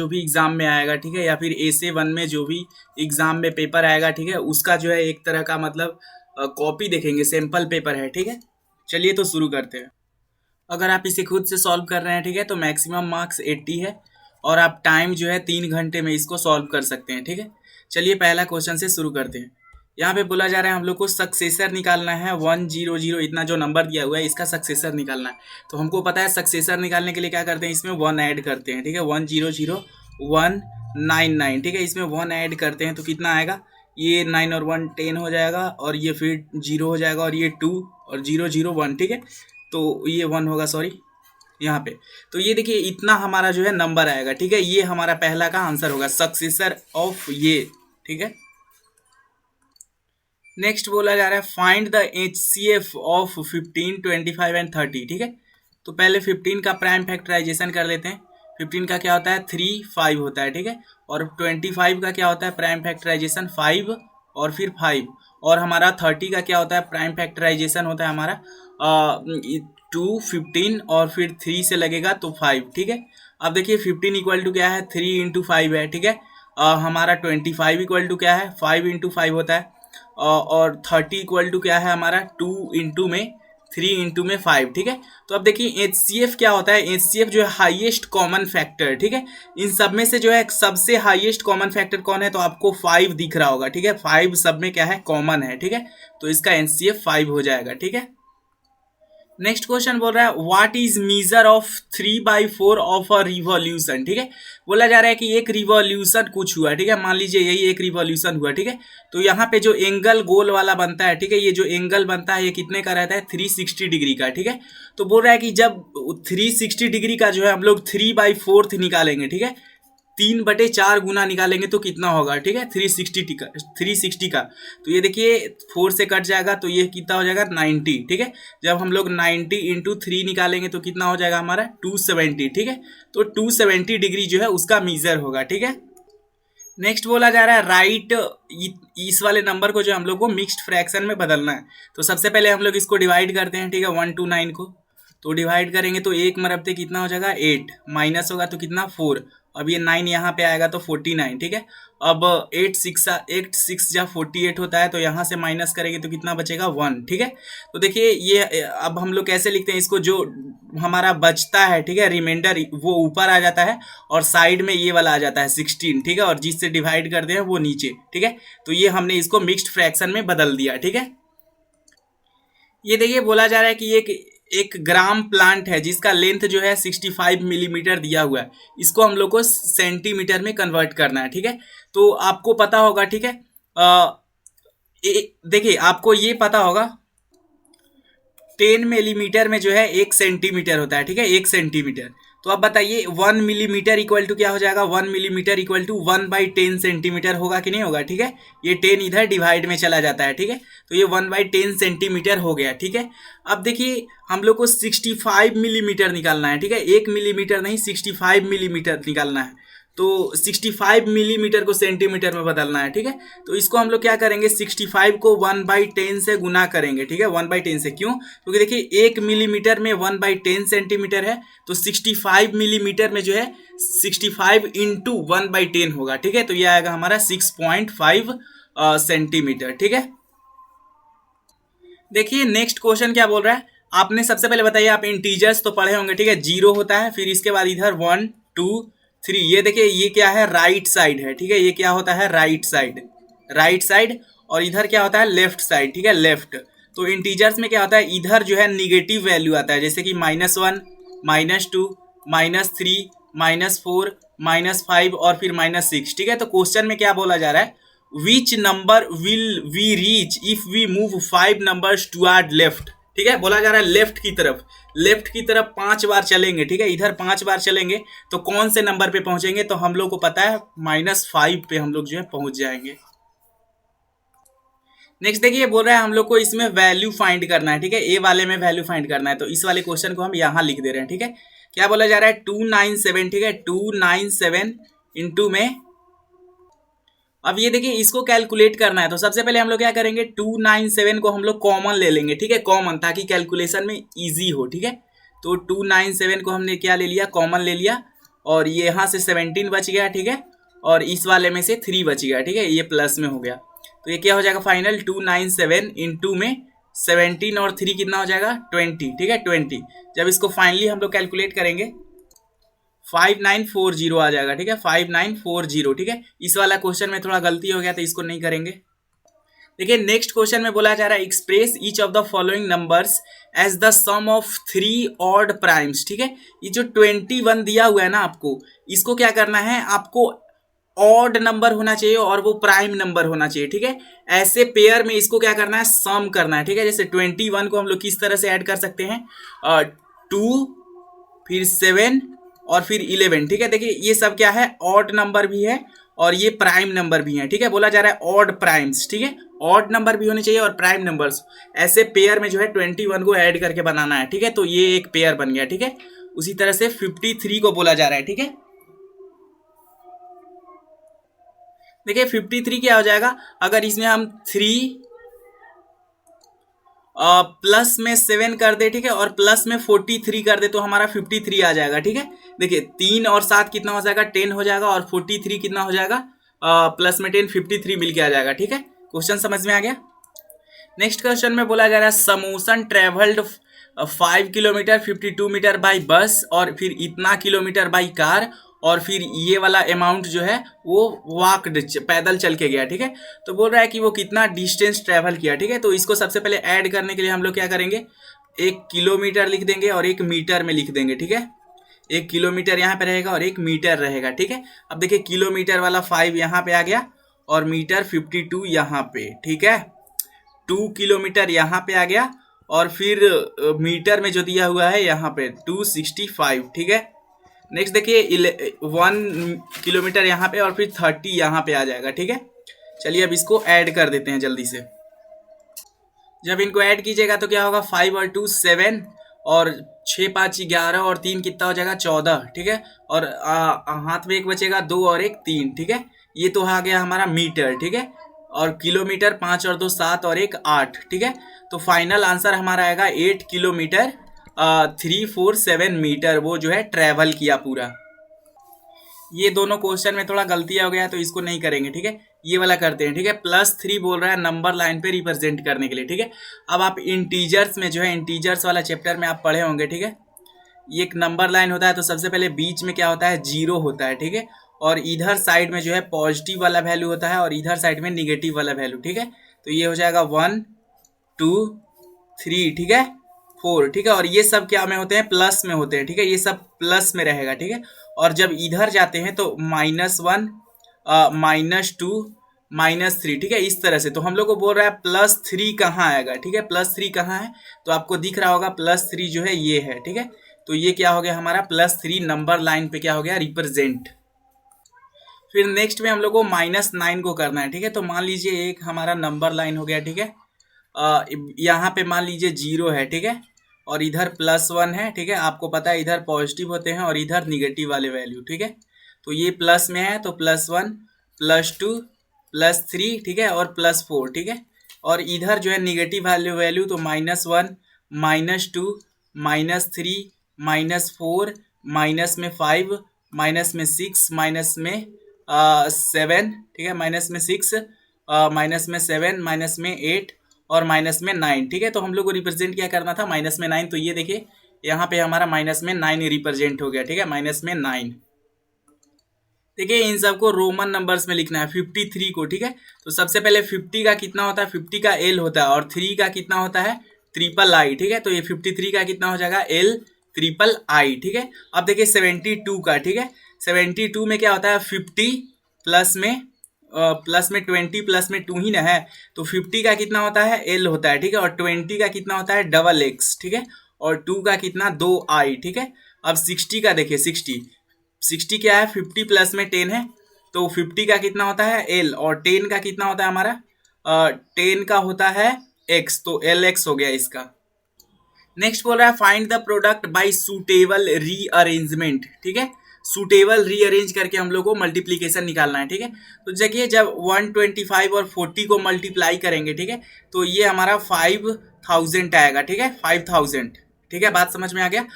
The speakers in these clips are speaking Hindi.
जो भी एग्जाम में आएगा, ठीक है, या फिर एसे 1 में जो भी एग्जाम में पेपर आएगा, ठीक है, उसका जो है एक तरह का मतलब कॉपी देखेंगे, सैंपल पेपर है, ठीक है। चलिए तो शुरू करते हैं। अगर आप इसे खुद से सॉल्व कर रहे हैं, ठीक है, तो मैक्सिमम मार्क्स 80 है और आप टाइम जो है 3 घंटे में इसको सॉल्व कर सकते हैं, ठीक है। चलिए पहला क्वेश्चन से शुरू करते हैं। यहाँ पे बोला जा रहा है हम लोग को सक्सेसर निकालना है, 100 इतना जो नंबर दिया हुआ है इसका सक्सेसर निकालना है। तो हमको पता है सक्सेसर निकालने के लिए क्या करते हैं, इसमें 1 ऐड करते हैं, ठीक है, 100,199, ठीक है, इसमें 1 ऐड करते हैं तो कितना आएगा, ये 9 और 1 10 हो जाएगा और ये फिर 0 हो जाएगा और ये 2 और 0 0 1, ठीक है, तो ये 1 होगा, सॉरी यहाँ पे। तो ये देखिए इतना हमारा जो है नंबर आएगा, ठीक है, ये हमारा पहला का आंसर होगा, सक्सेसर ऑफ ये, ठीक है। नेक्स्ट बोला जा रहा है find the HCF of 15, 25 and 30, ठीक है। तो पहले 15 का प्राइम फैक्टराइजेशन कर लेते हैं। 15 का क्या होता है 3 5 होता है, ठीक है, और 25 का क्या होता है प्राइम फैक्टराइजेशन 5 और फिर 5, और हमारा 30 का क्या होता है प्राइम फैक्टराइजेशन होता है हमारा 2 15 और फिर 3 से लगेगा तो 5, ठीक है। अब देखिए 15 इक्वल टू क्या है 3 इंटू 5 है, ठीक है। हमारा 25 इक्वल टू क्या है 5 इंटू 5 होता है, और 30 इक्वल टू क्या है हमारा 2 इंटू में 3 इंटू में 5, ठीक है। तो अब देखिए HCF क्या होता है, HCF जो है हाईएस्ट कॉमन फैक्टर, ठीक है। इन सब में से जो है सबसे हाईएस्ट कॉमन फैक्टर कौन है, तो आपको 5 दिख रहा होगा, ठीक है, 5 सब में क्या है कॉमन है, ठीक है, तो इसका HCF 5 हो जाएगा, ठीक है। नेक्स्ट क्वेश्चन बोल रहा है what is measure of 3/4 of a revolution, ठीक है। बोला जा रहा है कि एक रिवॉल्यूशन कुछ हुआ, ठीक है, मान लीजिए यही एक रिवॉल्यूशन हुआ, ठीक है। तो यहाँ पे जो एंगल गोल वाला बनता है, ठीक है, ये जो एंगल बनता है ये कितने का रहता है 360 डिग्री का, ठीक है। तो बोल रहा है कि जब 360 डिग्री का जो है हम लोग 3/4 निकालेंगे, ठीक है, 3/4 गुना निकालेंगे तो कितना होगा, ठीक है, 360 का। तो ये देखिए 4 से कट जाएगा तो ये कितना हो जाएगा 90, ठीक है। जब हम लोग 90 इंटू 3 निकालेंगे तो कितना हो जाएगा हमारा 270, ठीक है। तो 270 डिग्री जो है उसका मीजर होगा, ठीक है। नेक्स्ट बोला जा रहा है राइट इस वाले नंबर को जो हम लोग को मिक्स्ड फ्रैक्शन में बदलना है। तो सबसे पहले हम लोग इसको डिवाइड करते हैं, ठीक है, 1 2 9 को। तो डिवाइड करेंगे तो एक मरबते कितना हो जाएगा 8, माइनस होगा तो कितना 4, अब ये 9 यहाँ पे आएगा तो 49, ठीक है। अब 8 6 जब 48 होता है तो यहाँ से माइनस करेंगे तो कितना बचेगा 1, ठीक है। तो देखिए ये अब हम लोग कैसे लिखते हैं इसको, जो हमारा बचता है, ठीक है, रिमाइंडर वो ऊपर आ जाता है और साइड में ये वाला आ जाता है 16, ठीक है, और जिससे डिवाइड करते हैं वो नीचे, ठीक है। तो ये हमने इसको मिक्स्ड फ्रैक्शन में बदल दिया, ठीक है। ये देखिए बोला जा रहा है कि एक ग्राम प्लांट है जिसका लेंथ जो है 65 मिलीमीटर दिया हुआ है, इसको हम लोग को सेंटीमीटर में कन्वर्ट करना है, ठीक है। तो आपको पता होगा, ठीक है, देखिए आपको ये पता होगा 10 मिलीमीटर में जो है 1 सेंटीमीटर होता है, ठीक है, 1 सेंटीमीटर। तो अब बताइए 1 मिलीमीटर इक्वल टू क्या हो जाएगा, 1 मिलीमीटर इक्वल टू 1/10 सेंटीमीटर होगा कि नहीं होगा, ठीक है। ये 10 इधर डिवाइड में चला जाता है, ठीक है, तो ये 1/10 सेंटीमीटर हो गया, ठीक है। अब देखिए हम लोग को 65 मिलीमीटर निकालना है, ठीक है, 1 मिलीमीटर नहीं 65 मिलीमीटर निकालना है। तो 65 मिलीमीटर को सेंटीमीटर में बदलना है, ठीक है। तो इसको हम लोग क्या करेंगे 65 को 1/10 से गुना करेंगे, ठीक है, 1/10 से, क्यों, क्योंकि देखिए 1 मिलीमीटर में 1/10 सेंटीमीटर है, तो 65 मिलीमीटर में जो है 65 इंटू 1/10 होगा, ठीक है। तो ये आएगा हमारा 6.5 सेंटीमीटर, ठीक है। देखिए नेक्स्ट क्वेश्चन क्या बोल रहा है, आपने सबसे पहले बताइए, आप इंटीजर्स तो पढ़े होंगे, ठीक है, 0 होता है, फिर इसके बाद इधर 1 2 3, ये देखिए ये क्या है राइट साइड है, ठीक है, ये क्या होता है राइट साइड, और इधर क्या होता है लेफ्ट साइड, ठीक है, लेफ्ट। तो इंटीजर्स में क्या होता है इधर जो है निगेटिव वैल्यू आता है, जैसे कि -1 -2 -3 -4 -5 और फिर -6, ठीक है। तो क्वेश्चन में क्या बोला जा रहा है, which number will we reach if we move 5 numbers toward left, ठीक है, बोला जा रहा है लेफ्ट की तरफ 5 बार चलेंगे, ठीक है, इधर 5 बार चलेंगे तो कौन से नंबर पे पहुंचेंगे, तो हम लोग को पता है -5 पे हम लोग जो है पहुंच जाएंगे। नेक्स्ट देखिए बोल रहा है हम लोग को इसमें वैल्यू फाइंड करना है, ठीक है, ए वाले में वैल्यू फाइंड करना है, तो इस वाले क्वेश्चन को हम यहाँ लिख दे रहे हैं, ठीक है। क्या बोला जा रहा है 297, ठीक है, 297 इंटू में, अब ये देखिए इसको कैलकुलेट करना है, तो सबसे पहले हम लोग क्या करेंगे 297 को हम लोग कॉमन ले लेंगे, ठीक है, कॉमन, ताकि कैलकुलेशन में इजी हो, ठीक है। तो 297 को हमने क्या ले लिया कॉमन ले लिया, और ये यहाँ से 17 बच गया, ठीक है, और इस वाले में से 3 बच गया, ठीक है, ये प्लस में हो गया। तो ये क्या हो जाएगा फाइनल 297 इन 2 में 17 और 3 कितना हो जाएगा 20, ठीक है 20। जब इसको फाइनली हम लोग कैलकुलेट करेंगे 5940 आ जाएगा, ठीक है 5940, ठीक है। इस वाला क्वेश्चन में थोड़ा गलती हो गया तो इसको नहीं करेंगे। देखिए नेक्स्ट क्वेश्चन में बोला जा रहा है express each of the following numbers as the sum of 3 odd primes, ठीक है। ये जो 21 दिया हुआ है ना आपको, इसको क्या करना है, आपको ऑड नंबर होना चाहिए और वो प्राइम नंबर होना चाहिए, ठीक है। ऐसे पेयर में इसको क्या करना है, सम करना है, ठीक है। जैसे 21 को हम लोग किस तरह से ऐड कर सकते हैं, 2 फिर 7 और फिर 11, ठीक है। देखिए ये सब क्या है, ऑड नंबर भी है और ये प्राइम नंबर भी है, ठीक है। बोला जा रहा है ऑड प्राइम्स, ठीक है, ऑड नंबर भी होने चाहिए और प्राइम नंबर्स। ऐसे पेयर में जो है 21 को ऐड करके बनाना है, ठीक है। तो ये एक पेयर बन गया, ठीक है। उसी तरह से 53 को बोला जा रहा है, ठीक है। देखिए 53 क्या हो जाएगा, अगर इसमें हम 3 प्लस में 7 कर दे, ठीक है, और प्लस में 43 कर दे तो हमारा 53 आ जाएगा, ठीक है। देखिए 3 और 7 कितना हो जाएगा 10 हो जाएगा, और 43 कितना हो जाएगा प्लस में 10 53 मिलके आ जाएगा, ठीक है। क्वेश्चन समझ में आ गया। नेक्स्ट क्वेश्चन में बोला जा रहा है समोसन travelled 5 kilometre 52 metre by bus और फिर इतना किलोमीटर बाई कार, और फिर ये वाला अमाउंट जो है वो वॉकड पैदल चल के गया, ठीक है। तो बोल रहा है कि वो कितना डिस्टेंस ट्रैवल किया, ठीक है। तो इसको सबसे पहले ऐड करने के लिए हम लोग क्या करेंगे, 1 किलोमीटर लिख देंगे और 1 मीटर में लिख देंगे, ठीक है। 1 किलोमीटर यहाँ पे रहेगा और 1 मीटर रहेगा, ठीक है। अब देखिए किलोमीटर वाला 5 यहाँ पे आ गया और मीटर 52 यहाँ पे, ठीक है। 2 किलोमीटर यहाँ पे आ गया और फिर मीटर में जो दिया हुआ है यहाँ पे 265, ठीक है। नेक्स्ट देखिए 1 किलोमीटर यहाँ पे और फिर 30 यहाँ पे आ जाएगा, ठीक है। चलिए अब इसको ऐड कर देते हैं जल्दी से। जब इनको ऐड कीजिएगा तो क्या होगा, 5 और 2 7 और 6 5 11 और 3 कितना हो जाएगा 14, ठीक है। और हाथ में 1 बचेगा, 2 और 1 3, ठीक है। ये तो आ गया हमारा मीटर, ठीक है। और किलोमीटर 5 और 2 7 और 1 8, ठीक है। तो फाइनल आंसर हमारा आएगा 8 किलोमीटर 347 मीटर वो जो है ट्रैवल किया पूरा। ये दोनों क्वेश्चन में थोड़ा गलतियां हो गया तो इसको नहीं करेंगे, ठीक है। ये वाला करते हैं, ठीक है। +3 बोल रहा है नंबर लाइन पे रिप्रेजेंट करने के लिए, ठीक है। अब आप इंटीजर्स में जो है, इंटीजर्स वाला चैप्टर में आप पढ़े होंगे, ठीक है। ये एक नंबर लाइन होता है तो सबसे पहले बीच में क्या होता है, 0 होता है, ठीक है। और इधर साइड में जो है पॉजिटिव वाला वैल्यू होता है और इधर साइड में निगेटिव वाला वैल्यू, ठीक है। तो ये हो जाएगा 1 2 3, ठीक है 4, ठीक है। और ये सब क्या में होते हैं, प्लस में होते हैं, ठीक है। ये सब प्लस में रहेगा, ठीक है। और जब इधर जाते हैं तो -1 -2 -3, ठीक है, इस तरह से। तो हम लोग को बोल रहा है +3 कहाँ आएगा, ठीक है। +3 कहाँ है तो आपको दिख रहा होगा, +3 जो है ये है, ठीक है। तो ये क्या हो गया हमारा +3 नंबर लाइन पे क्या हो गया, रिप्रेजेंट। फिर नेक्स्ट में हम लोग को -9 को करना है, ठीक है। तो मान लीजिए एक हमारा नंबर लाइन हो गया, ठीक है। यहाँ पे मान लीजिए 0 है, ठीक है। और इधर +1 है, ठीक है। आपको पता है इधर पॉजिटिव होते हैं और इधर निगेटिव वाले वैल्यू, ठीक है। तो ये प्लस में है तो +1 +2 +3, ठीक है, और +4, ठीक है। और इधर जो है निगेटिव वाले वैल्यू तो -1 -2 -3 -4 माइनस में 5 माइनस में 6 माइनस में 7, ठीक है, माइनस में 6 माइनस में 7 माइनस में 8 और माइनस में 9, ठीक है। तो हम लोग को रिप्रेजेंट क्या करना था, -9। तो ये देखिए यहाँ पे हमारा -9 रिप्रेजेंट हो गया, ठीक है, -9। देखिए इन सबको रोमन नंबर्स में लिखना है, 53 को, ठीक है। तो सबसे पहले 50 का कितना होता है, 50 का L होता है और 3 का कितना होता है, III, ठीक है। तो ये 53 का कितना हो जाएगा, LIII, ठीक है। अब देखिए 72 का, ठीक है। 72 में क्या होता है, 50 प्लस में 20 प्लस में 2 ही ना है, तो 50 का कितना होता है, L होता है, ठीक है। और 20 का कितना होता है, XX, ठीक है। और 2 का कितना, 2I, ठीक है। अब 60 का देखिए, 60 क्या है, 50 प्लस में 10 है, तो 50 का कितना होता है, L, और 10 का कितना होता है हमारा, 10 का होता है X, तो LX हो गया इसका। नेक्स्ट बोल रहा है find the product by suitable rearrangement, ठीक है। सूटेबल रीअरेंज करके हम लोग को मल्टीप्लीकेशन निकालना है, ठीक है। तो देखिए जब 125 और 40 को मल्टीप्लाई करेंगे, ठीक है, तो ये हमारा 5000 आएगा, ठीक है, 5000, ठीक है, बात समझ में आ गया।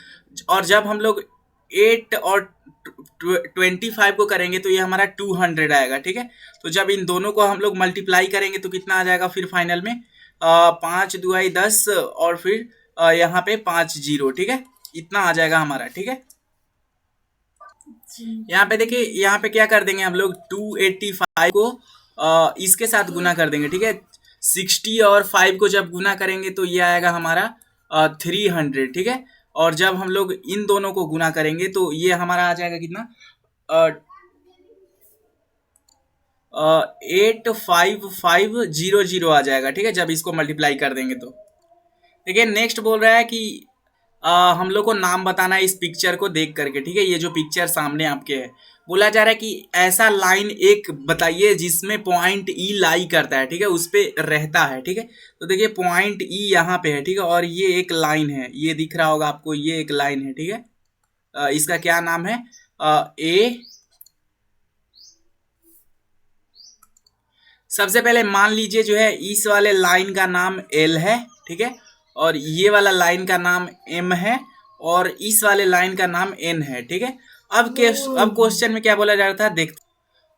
और जब हम लोग 8 और 25 को करेंगे तो ये हमारा 200 आएगा, ठीक है। तो जब इन दोनों को हम लोग मल्टीप्लाई करेंगे तो कितना आ जाएगा फिर फाइनल में, 5×2 = 10 और फिर यहाँ पे 5 0, ठीक है, इतना आ जाएगा हमारा, ठीक है। यहाँ पे देखिए, यहाँ पे क्या कर देंगे हम लोग, 285 को इसके साथ गुना कर देंगे, ठीक है। 60 और 5 को जब गुना करेंगे तो ये आएगा हमारा 300, ठीक है। और जब हम लोग इन दोनों को गुना करेंगे तो ये हमारा आ जाएगा कितना, 85500 आ जाएगा, ठीक है, जब इसको मल्टीप्लाई कर देंगे तो। देखिए नेक्स्ट बोल रहा है कि हम लोग को नाम बताना है इस पिक्चर को देख करके, ठीक है। ये जो पिक्चर सामने आपके है, बोला जा रहा है कि ऐसा लाइन एक बताइए जिसमें पॉइंट ई लाई करता है, ठीक है, उस पे रहता है, ठीक है। तो देखिए पॉइंट ई यहाँ पे है, ठीक है, और ये एक लाइन है, ये दिख रहा होगा आपको, ये एक लाइन है, ठीक है। इसका क्या नाम है, ए। सबसे पहले मान लीजिए जो है इस वाले लाइन का नाम एल है, ठीक है, और ये वाला लाइन का नाम एम है, और इस वाले लाइन का नाम एन है, ठीक है। अब क्वेश्चन में क्या बोला जा रहा था, देखते।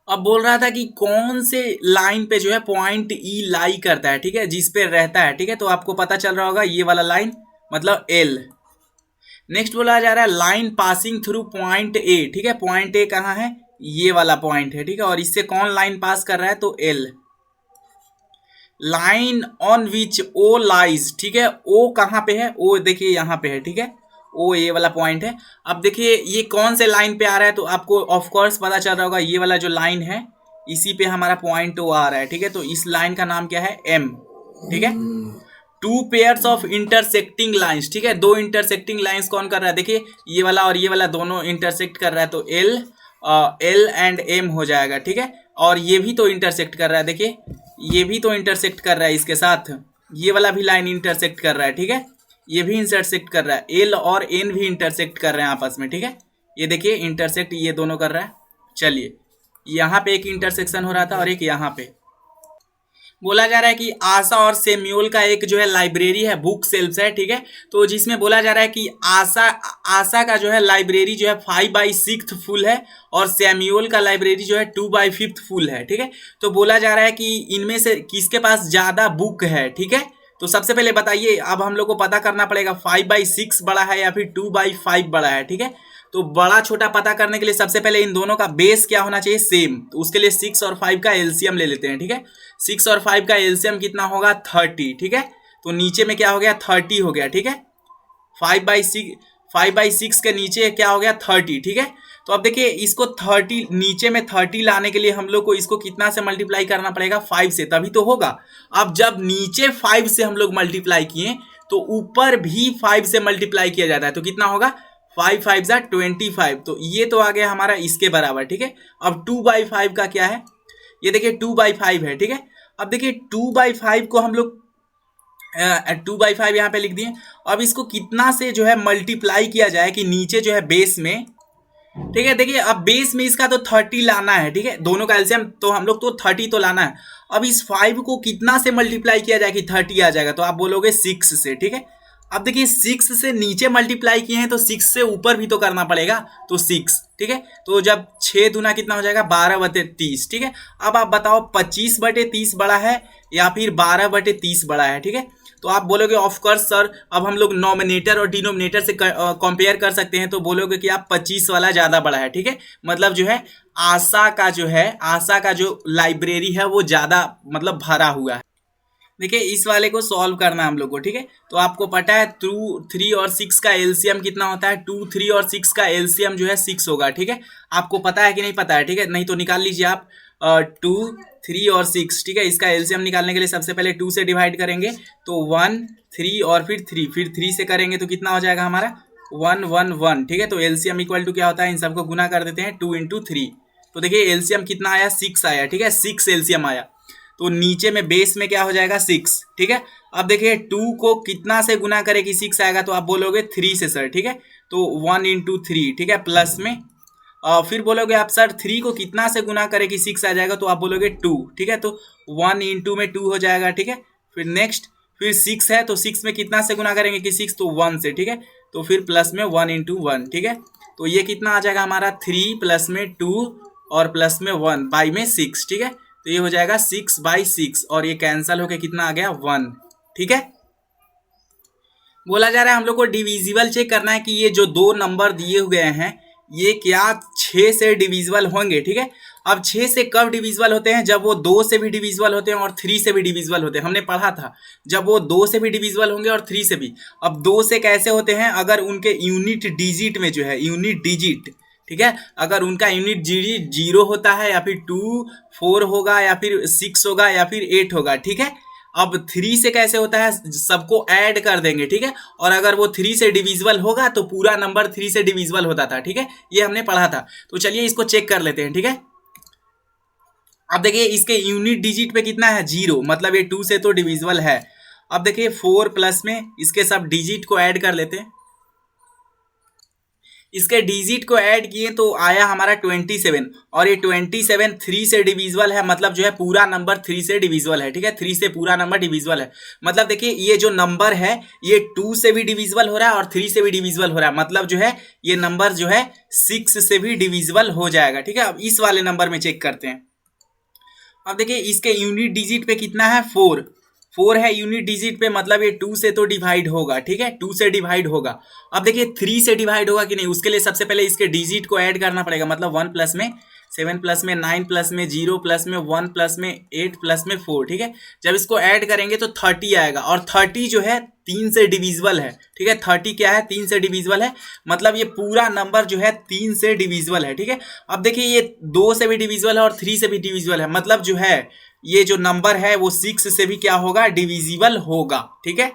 अब बोल रहा था कि कौन से लाइन पे जो है पॉइंट ई लाई करता है, ठीक है, जिस पे रहता है, ठीक है। तो आपको पता चल रहा होगा ये वाला लाइन मतलब एल। नेक्स्ट बोला जा रहा है line passing through point A, ठीक है। पॉइंट ए कहाँ है, ये वाला पॉइंट है, ठीक है, और इससे कौन लाइन पास कर रहा है, तो L. Line on which O lies, ठीक है, ओ कहाँ पे है, ओ देखिए यहाँ पे है, ठीक है, ओ ये वाला पॉइंट है। अब देखिए ये कौन से लाइन पे आ रहा है, तो आपको ऑफ कोर्स पता चल रहा होगा ये वाला जो लाइन है इसी पे हमारा पॉइंट ओ आ रहा है, ठीक है। तो इस लाइन का नाम क्या है, एम, ठीक है। 2 पेयर्स ऑफ इंटरसेक्टिंग लाइंस, ठीक है, 2 इंटरसेक्टिंग लाइंस कौन कर रहा है, देखिए ये वाला और ये वाला दोनों इंटरसेक्ट कर रहा है, तो एल एंड एम हो जाएगा, ठीक है। और ये भी तो इंटरसेक्ट कर रहा है, देखिए ये भी तो इंटरसेक्ट कर रहा है इसके साथ, ये वाला भी लाइन इंटरसेक्ट कर रहा है, ठीक है, ये भी इंटरसेक्ट कर रहा है, एल और एन भी इंटरसेक्ट कर रहे हैं आपस में, ठीक है। ये देखिए इंटरसेक्ट ये दोनों कर रहा है। चलिए यहाँ पे एक इंटरसेक्शन हो रहा था और एक यहाँ पे। बोला जा रहा है कि आशा और सैम्यूल का एक जो है लाइब्रेरी है, बुक सेल्फ्स है, ठीक है। तो जिसमें बोला जा रहा है कि आशा का जो है लाइब्रेरी जो है 5/6 फुल है, और सैम्यूल का लाइब्रेरी जो है 2/5 फुल है, ठीक है। तो बोला जा रहा है कि इनमें से किसके पास ज्यादा बुक है, ठीक है। तो सबसे पहले बताइए, अब हम लोग को पता करना पड़ेगा 5/6 बड़ा है या फिर 2/5 बड़ा है, ठीक है। तो बड़ा छोटा पता करने के लिए सबसे पहले इन दोनों का बेस क्या होना चाहिए, सेम। तो उसके लिए 6 और 5 का एलसीएम ले लेते हैं, ठीक है। 6 और 5 का एलसीएम कितना होगा, 30, ठीक है। तो नीचे में क्या हो गया, 30 हो गया, ठीक है। 5/6 के नीचे क्या हो गया, 30, ठीक है। तो अब देखिए इसको 30 नीचे में 30 लाने के लिए हम लोग को इसको कितना से मल्टीप्लाई करना पड़ेगा, 5 से, तभी तो होगा। अब जब नीचे 5 से हम लोग मल्टीप्लाई किए तो ऊपर भी 5 से मल्टीप्लाई किया जाता है, तो कितना होगा, 5 5 = 25। तो ये तो आ गया हमारा इसके बराबर, ठीक है। अब 2/5 का क्या है, ये देखिए 2/5 है, ठीक है। अब देखिए 2/5 को हम लोग 2/5 यहाँ पे लिख दिए। अब इसको कितना से जो है मल्टीप्लाई किया जाए कि नीचे जो है बेस में, ठीक है। देखिए अब बेस में इसका तो 30 लाना है, ठीक है, दोनों का एलसीएम तो हम लोग तो 30 तो लाना है। अब इस 5 को कितना से मल्टीप्लाई किया जाए कि 30 आ जाएगा, तो आप बोलोगे 6 से, ठीक है। अब देखिए 6 से नीचे मल्टीप्लाई किए हैं तो 6 से ऊपर भी तो करना पड़ेगा, तो 6, ठीक है। तो जब 6 दूना कितना हो जाएगा, 12/30, ठीक है। अब आप बताओ 25/30 बड़ा है या फिर 12/30 बड़ा है, ठीक है। तो आप बोलोगे ऑफ कोर्स सर, अब हम लोग नॉमिनेटर और डिनोमिनेटर से कंपेयर कर सकते हैं, तो बोलोगे कि आप 25 वाला ज़्यादा बड़ा है, ठीक है। मतलब जो है आशा का जो लाइब्रेरी है वो ज़्यादा मतलब भरा हुआ है। देखिए इस वाले को सॉल्व करना है हम लोग को, ठीक है। तो आपको पता है 2 3 और 6 का एलसीएम कितना होता है, 2 3 और 6 का एलसीएम जो है 6 होगा, ठीक है। आपको पता है कि नहीं पता है, ठीक है, नहीं तो निकाल लीजिए आप। 2 3 और 6, ठीक है, इसका एलसीएम निकालने के लिए सबसे पहले 2 से डिवाइड करेंगे तो 1 3 और फिर 3 से करेंगे तो कितना हो जाएगा हमारा 1 1 1, ठीक है। तो एलसीएम इक्वल टू क्या होता है, इन सबको गुना कर देते हैं 2 × 3। तो देखिए एलसीएम कितना आया, 6 आया, ठीक है, 6 एलसीएम आया। तो नीचे में बेस में क्या हो जाएगा, 6, ठीक है। अब देखिए 2 को कितना से गुना करे कि 6 आएगा, तो आप बोलोगे 3 से सर, ठीक है। तो 1 × 3, ठीक है, प्लस में फिर बोलोगे आप सर 3 को कितना से गुना करे कि 6 आ जाएगा, तो आप बोलोगे 2, ठीक है। तो 1 × में 2 हो जाएगा, ठीक है। फिर नेक्स्ट फिर 6 है तो 6 में कितना से गुना करेंगे कि 6, तो 1 से, ठीक है। तो फिर प्लस में 1 × 1, ठीक है। तो ये कितना आ जाएगा हमारा 3 प्लस में 2 और प्लस में 1 बाई में 6, ठीक है। तो ये हो जाएगा 6/6 और ये कैंसल होके कितना आ गया 1, ठीक है। बोला जा रहा है हम लोग को डिविजिबल चेक करना है कि ये जो दो नंबर दिए हुए हैं ये क्या 6 से डिविजिबल होंगे, ठीक है। अब 6 से कब डिविजिबल होते हैं, जब वो 2 से भी डिविजिबल होते हैं और 3 से भी डिविजिबल होते हैं। हमने पढ़ा था जब वो 2 से भी डिविजिबल होंगे और 3 से भी। अब 2 से कैसे होते हैं, अगर उनके यूनिट डिजिट में जो है यूनिट डिजिट, ठीक है, अगर उनका यूनिट डिजिट 0 होता है या फिर 2, 4 होगा या फिर 6 होगा या फिर 8 होगा, ठीक है। अब 3 से कैसे होता है, सबको ऐड कर देंगे, ठीक है। और अगर वो 3 से डिविजिबल होगा तो पूरा नंबर 3 से डिविजिबल होता था, ठीक है। ये हमने पढ़ा था। तो चलिए इसको चेक कर लेते हैं, ठीक है। अब देखिए इसके यूनिट डिजिट पे कितना है 0, मतलब ये 2 से तो डिविजिबल है। अब देखिए 4 प्लस में इसके सब डिजिट को ऐड कर लेते हैं। इसके डिजिट को ऐड किए तो आया हमारा 27 और ये 27 3 से डिविजिबल है, मतलब जो है पूरा नंबर 3 से डिविजिबल है, ठीक है। 3 से पूरा नंबर डिविजिबल है, मतलब देखिए ये जो नंबर है ये 2 से भी डिविजिबल हो रहा है और 3 से भी डिविजिबल हो रहा है, मतलब जो है ये नंबर जो है 6 से भी डिविजिबल हो जाएगा, ठीक है। अब इस वाले नंबर में चेक करते हैं। अब देखिए इसके यूनिट डिजिट पे कितना है 4 है यूनिट डिजिट पे, मतलब ये 2 से तो डिवाइड होगा, ठीक है। 2 से डिवाइड होगा। अब देखिए 3 से डिवाइड होगा कि नहीं, उसके लिए सबसे पहले इसके डिजिट को ऐड करना पड़ेगा, मतलब 1 प्लस में 7 प्लस में 9 प्लस में 0 प्लस में 1 प्लस में 8 प्लस में 4, ठीक है। जब इसको ऐड करेंगे तो 30 आएगा और 30 जो है 3 से डिविजिबल है, ठीक है। 30 क्या है 3 से डिविजिबल है, मतलब ये पूरा नंबर जो है 3 से डिविजिबल है, ठीक है। अब देखिए ये 2 से भी डिविजिबल है और 3 से भी डिविजिबल है, मतलब जो है ये जो नंबर है वो 6 से भी क्या होगा डिविजिबल होगा, ठीक है।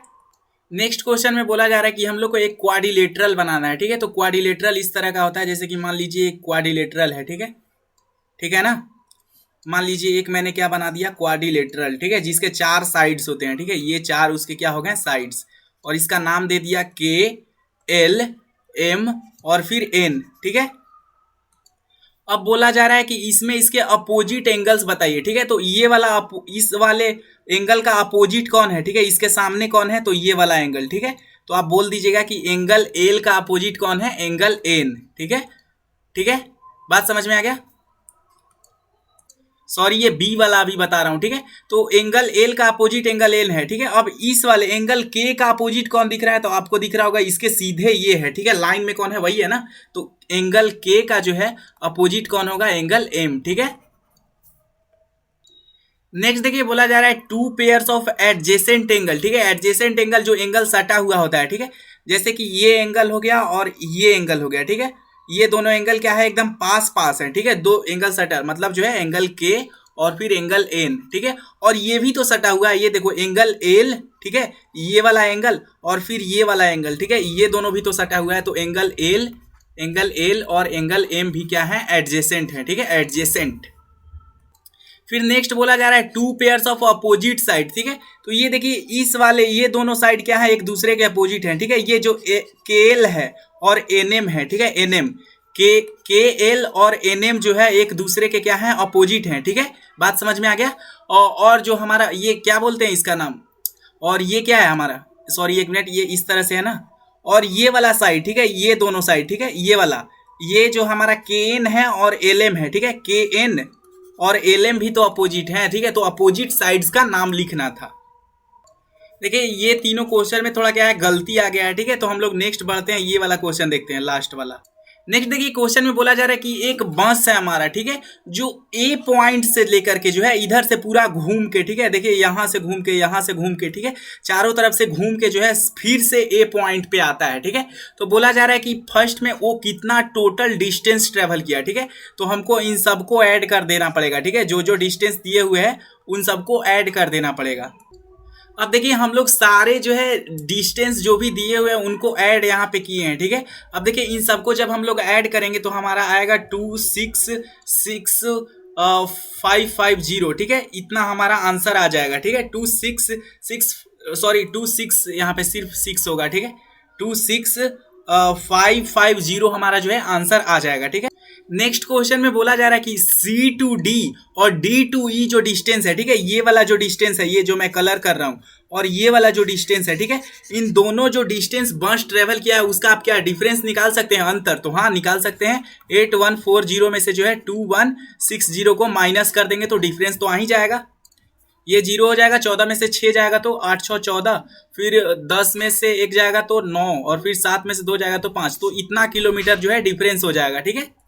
नेक्स्ट क्वेश्चन में बोला जा रहा है कि हम लोग को एक क्वाड्रिलेटरल बनाना है, ठीक है। तो क्वाड्रिलेटरल इस तरह का होता है, जैसे कि मान लीजिए एक क्वाड्रिलेटरल है, ठीक है ना। मान लीजिए एक मैंने क्या बना दिया क्वाड्रिलेटरल, ठीक है, जिसके 4 साइड्स होते हैं, ठीक है। ये 4 उसके क्या हो गए साइड्स, और इसका नाम दे दिया KLM और फिर N, ठीक है। अब बोला जा रहा है कि इसमें इसके अपोजिट एंगल्स बताइए, ठीक है। तो ये वाला इस वाले एंगल का अपोजिट कौन है, ठीक है, इसके सामने कौन है, तो ये वाला एंगल, ठीक है। तो आप बोल दीजिएगा कि एंगल एल का अपोजिट कौन है, एंगल एन, ठीक है, ठीक है। बात समझ में आ गया। सॉरी ये बी वाला अभी बता रहा हूं, ठीक है। तो एंगल एल का अपोजिट एंगल एल है, ठीक है। अब इस वाले एंगल के का अपोजिट कौन दिख रहा है, तो आपको दिख रहा होगा इसके सीधे ये है, ठीक है। लाइन में कौन है वही है ना, तो एंगल के का जो है अपोजिट कौन होगा, एंगल एम, ठीक है। नेक्स्ट देखिए बोला जा रहा है 2 पेयर्स ऑफ एडजेसेंट एंगल, ठीक है। एडजेसेंट एंगल जो एंगल सटा हुआ होता है, ठीक है। जैसे कि ये एंगल हो गया और ये एंगल हो गया, ठीक है। ये दोनों एंगल क्या है एकदम पास पास है, ठीक है। दो एंगल सटा मतलब जो है एंगल के और फिर एंगल एन, ठीक है। और ये भी तो सटा हुआ है, ये देखो एंगल एल, ठीक है, ये वाला एंगल और फिर ये वाला एंगल, ठीक है। ये दोनों भी तो सटा हुआ है, तो एंगल एल और एंगल एम भी क्या है एडजेसेंट है, ठीक है, एडजेसेंट। फिर नेक्स्ट बोला जा रहा है 2 पेयर्स ऑफ अपोजिट साइड, ठीक है। तो ये देखिए इस वाले ये दोनों साइड क्या है एक दूसरे के अपोजिट हैं, ठीक है। ये जो KL है और NM है, ठीक है, NM KL और NM जो है एक दूसरे के क्या है अपोजिट हैं, ठीक है। बात समझ में आ गया। और जो हमारा ये क्या बोलते हैं इसका नाम, और ये क्या है हमारा, सॉरी एक मिनट, ये इस तरह से है ना, और ये वाला साइड, ठीक है, ये दोनों साइड, ठीक है, ये वाला ये जो हमारा KN है और LM है, ठीक है। KN और LM भी तो अपोजिट है, ठीक है। तो अपोजिट साइड्स का नाम लिखना था। देखिए ये तीनों क्वेश्चन में थोड़ा क्या है गलती आ गया है, ठीक है। तो हम लोग नेक्स्ट बढ़ते हैं, ये वाला क्वेश्चन देखते हैं लास्ट वाला। नेक्स्ट देखिए क्वेश्चन में बोला जा रहा है कि एक बस है हमारा, ठीक है, जो A पॉइंट से लेकर के जो है इधर से पूरा घूम के, ठीक है, देखिए यहाँ से घूम के यहाँ से घूम के, ठीक है, चारों तरफ से घूम के जो है फिर से A पॉइंट पे आता है, ठीक है। तो बोला जा रहा है कि फर्स्ट में वो कितना टोटल डिस्टेंस ट्रेवल किया, ठीक है। तो हमको इन सबको ऐड कर देना पड़ेगा, ठीक है, जो जो डिस्टेंस दिए हुए हैं उन सबको ऐड कर देना पड़ेगा। अब देखिए हम लोग सारे जो है डिस्टेंस जो भी दिए हुए हैं उनको ऐड यहाँ पे किए हैं, ठीक है। अब देखिए इन सबको जब हम लोग ऐड करेंगे तो हमारा आएगा 266,550, ठीक है, इतना हमारा आंसर आ जाएगा, ठीक है। 26 यहाँ पे सिर्फ 6 होगा, ठीक है, 26550 हमारा जो है आंसर आ जाएगा, ठीक है। नेक्स्ट क्वेश्चन में बोला जा रहा है कि सी टू डी और डी टू ई जो डिस्टेंस है, ठीक है, ये वाला जो डिस्टेंस है, ये जो मैं कलर कर रहा हूं, और ये वाला जो डिस्टेंस है, ठीक है, इन दोनों जो डिस्टेंस बस ट्रेवल किया है उसका आप क्या डिफरेंस निकाल सकते हैं, अंतर। तो हाँ निकाल सकते हैं। 8140 में से जो है 2160 को माइनस कर देंगे तो डिफरेंस तो आ ही जाएगा, ये 0 हो जाएगा। 14 में से 6 जाएगा तो 8 6 14, फिर 10 में से 1 जाएगा तो 9, और फिर 7 में से 2 जाएगा तो 5। तो इतना किलोमीटर जो है डिफरेंस हो जाएगा, ठीक है।